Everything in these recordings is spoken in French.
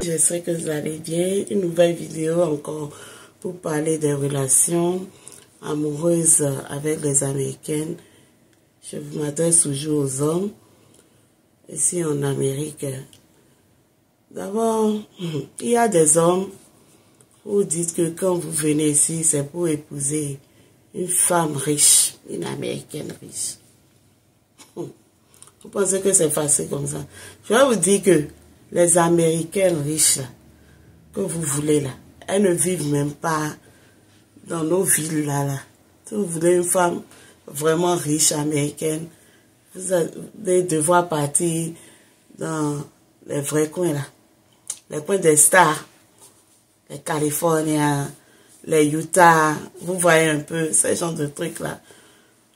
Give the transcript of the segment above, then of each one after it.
J'espère que vous allez bien. Une nouvelle vidéo encore pour parler des relations amoureuses avec les Américaines. Je m'adresse toujours aux hommes ici en Amérique. D'abord, il y a des hommes, vous dites que quand vous venez ici, c'est pour épouser une femme riche, une Américaine riche. Vous pensez que c'est facile comme ça? Je vais vous dire que les Américaines riches là, que vous voulez là, elles ne vivent même pas dans nos villes là. Si vous voulez une femme vraiment riche américaine, vous allez devoir partir dans les vrais coins là. Les coins des stars, les Californiens, les Utah, vous voyez un peu ce genre de trucs là.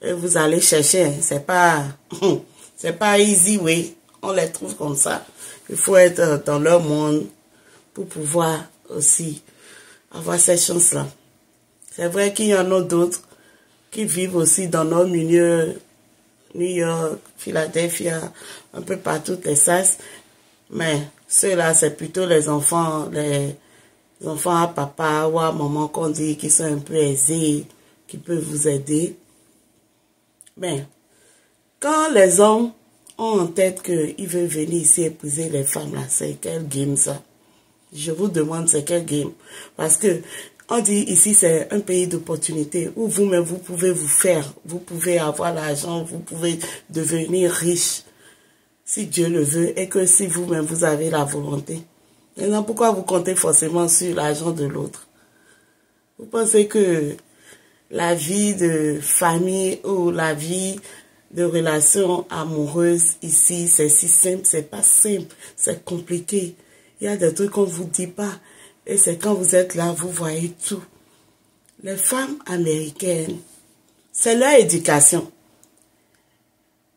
Et vous allez chercher, c'est pas easy way, on les trouve comme ça. Il faut être dans leur monde pour pouvoir aussi avoir ces chances-là. C'est vrai qu'il y en a d'autres qui vivent aussi dans nos milieux, New York, Philadelphia, un peu partout, Texas. Mais ceux-là, c'est plutôt les enfants à papa ou à maman qu'on dit qui sont un peu aisés, qui peuvent vous aider. Mais quand les hommes ont en tête qu'ils veulent venir ici épouser les femmes là, c'est quel game ça? Je vous demande c'est quel game? Parce que on dit ici c'est un pays d'opportunité où vous-même vous pouvez vous pouvez avoir l'argent, vous pouvez devenir riche si Dieu le veut et que si vous-même vous avez la volonté. Maintenant pourquoi vous comptez forcément sur l'argent de l'autre? Vous pensez que la vie de famille ou la vie de relations amoureuses ici, c'est si simple? C'est pas simple, c'est compliqué. Il y a des trucs qu'on ne vous dit pas. Et c'est quand vous êtes là, vous voyez tout. Les femmes américaines, c'est leur éducation.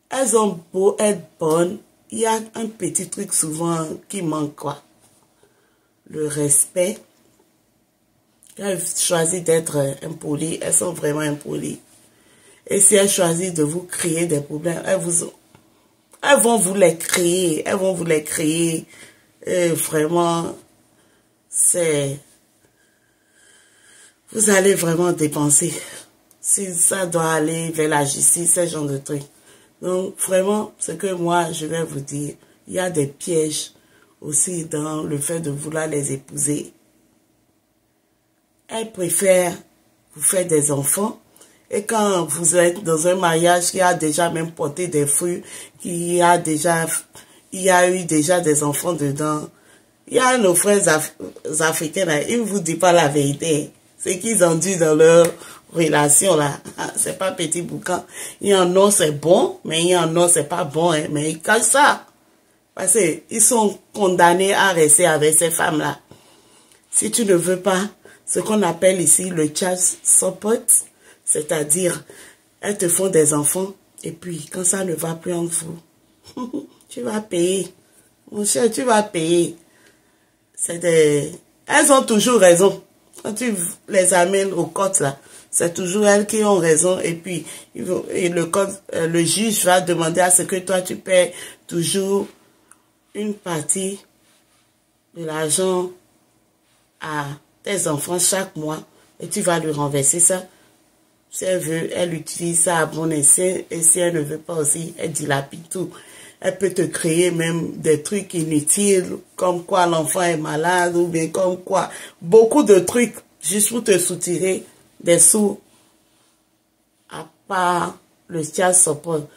Elles ont beau être bonnes, il y a un petit truc souvent qui manque quoi? Le respect. Quand elles choisissent d'être impolies, elles sont vraiment impolies. Et si elles choisissent de vous créer des problèmes, elles vont vous les créer. Elles vont vous les créer. Et vraiment, vous allez vraiment dépenser. Si ça doit aller vers la justice, ce genre de trucs. Donc, vraiment, ce que moi, je vais vous dire, il y a des pièges aussi dans le fait de vouloir les épouser. Elles préfèrent vous faire des enfants. Et quand vous êtes dans un mariage qui a déjà même porté des fruits, il y a eu déjà des enfants dedans, il y a nos frères africains là, ils ne vous disent pas la vérité. Ce qu'ils ont dit dans leur relation là, c'est pas petit boucan. Il y en a c'est bon, mais il y en a c'est pas bon, hein, mais ils cachent ça. Parce qu'ils sont condamnés à rester avec ces femmes là. Si tu ne veux pas, ce qu'on appelle ici le child support, c'est-à-dire, elles te font des enfants, et puis quand ça ne va plus entre vous, tu vas payer. Mon cher, tu vas payer. Elles ont toujours raison. Quand tu les amènes aux côtes là, c'est toujours elles qui ont raison. Et puis, le juge va demander à ce que toi tu paies toujours une partie de l'argent à tes enfants chaque mois. Et tu vas lui renverser ça. Si elle veut, elle utilise ça à bon escient. Et si elle ne veut pas aussi, elle dilapide tout. Elle peut te créer même des trucs inutiles, comme quoi l'enfant est malade, ou bien comme quoi. Beaucoup de trucs, juste pour te soutirer des sous, à part le child support.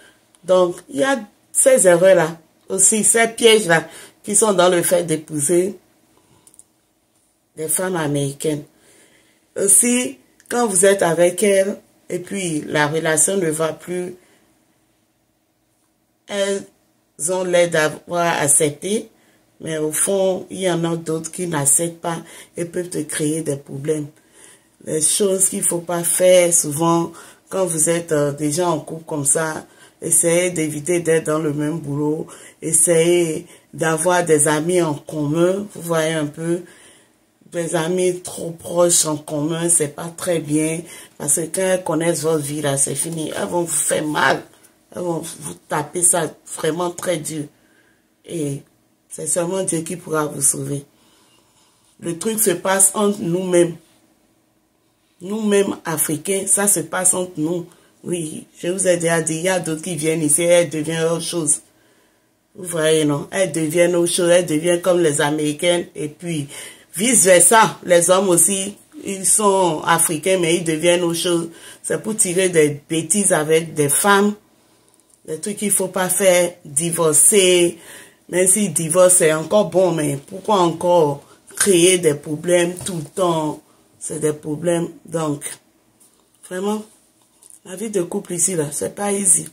Donc, il y a ces erreurs-là, aussi ces pièges-là, qui sont dans le fait d'épouser des femmes américaines. Aussi, quand vous êtes avec elles, et puis la relation ne va plus, elles ont l'air d'avoir accepté, mais au fond, il y en a d'autres qui n'acceptent pas et peuvent te créer des problèmes. Les choses qu'il ne faut pas faire souvent, quand vous êtes déjà en couple comme ça, essayez d'éviter d'être dans le même boulot, essayez d'avoir des amis en commun, vous voyez un peu. Des amis trop proches en commun, c'est pas très bien. Parce que quand elles connaissent votre vie, là, c'est fini. Elles vont vous faire mal. Elles vont vous taper ça vraiment très dur. Et c'est seulement Dieu qui pourra vous sauver. le truc se passe entre nous-mêmes. Nous-mêmes, Africains, ça se passe entre nous. Oui, je vous ai déjà dit, il y a d'autres qui viennent ici, elles deviennent autre chose. Vous voyez, non? Elles deviennent autre chose, elles deviennent comme les Américaines. Et puis, vice-versa, les hommes aussi, ils sont Africains, mais ils deviennent autre chose. C'est pour tirer des bêtises avec des femmes. Des trucs qu'il ne faut pas faire, divorcer. Même si divorce, c'est encore bon, mais pourquoi encore créer des problèmes tout le temps? C'est des problèmes. Donc, vraiment, la vie de couple ici, là, c'est pas easy.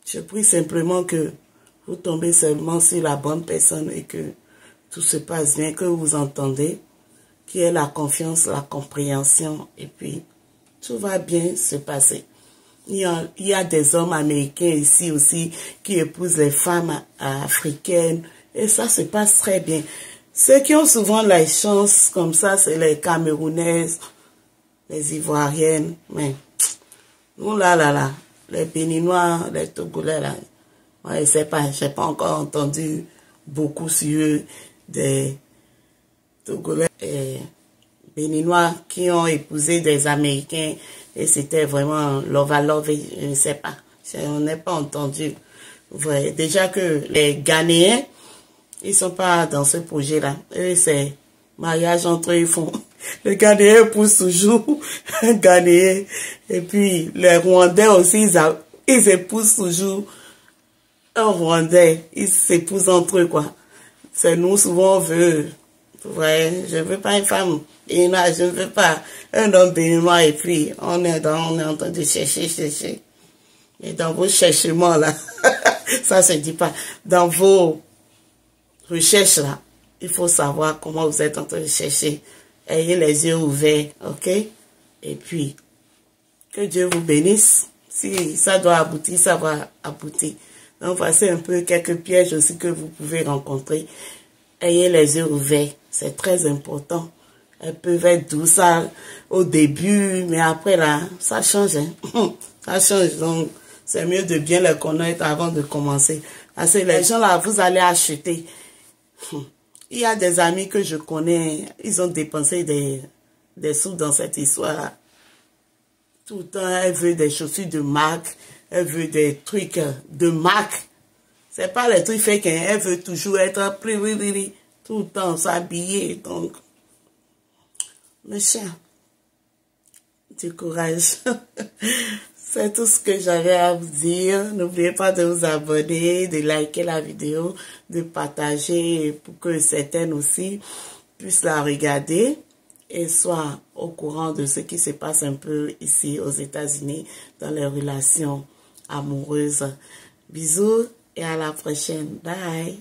Je prie simplement que vous tombez seulement sur la bonne personne et que tout se passe bien, que vous entendez, qu'il y ait la confiance, la compréhension, et puis tout va bien se passer. Il y a des hommes américains ici aussi qui épousent les femmes africaines, et ça se passe très bien. Ceux qui ont souvent la chance comme ça, c'est les Camerounaises, les Ivoiriennes, mais nous là, les Béninois, les Togolais là, moi je sais pas, j'ai pas encore entendu beaucoup sur eux, des Togolais et Béninois qui ont épousé des Américains et c'était vraiment love, je ne sais pas, on n'est pas entendu. Vous voyez, déjà que les Ghanéens, ils sont pas dans ce projet-là. Eux, c'est mariage entre eux, ils font. Les Ghanéens poussent toujours un Ghanéen. Et puis, les Rwandais aussi, ils épousent toujours un Rwandais. Ils s'épousent entre eux, quoi. C'est nous, souvent, on veut. Vous voyez, je ne veux pas une femme béninoise, je ne veux pas un homme béninois. Et puis, on est en train de chercher. Et dans vos cherchements, là, ça se dit pas. Dans vos recherches là, il faut savoir comment vous êtes en train de chercher. Ayez les yeux ouverts, ok? Et puis, que Dieu vous bénisse. Si ça doit aboutir, ça va aboutir. Donc, voici un peu quelques pièges aussi que vous pouvez rencontrer. Ayez les yeux ouverts, c'est très important. Elles peuvent être douces au début, mais après là, ça change. Hein? Ça change, donc c'est mieux de bien les connaître avant de commencer. Parce que les gens là, vous allez acheter. Il y a des amis que je connais, ils ont dépensé des sous dans cette histoire-là. Tout le temps, elle veut des chaussures de marque, elle veut des trucs de marque. C'est pas les trucs faits qu'elle veut toujours être tout le temps s'habiller. Donc, mes chers, du courage. C'est tout ce que j'avais à vous dire. N'oubliez pas de vous abonner, de liker la vidéo, de partager pour que certaines aussi puissent la regarder et soient au courant de ce qui se passe un peu ici aux États-Unis dans les relations amoureuses. Bisous et à la prochaine. Bye.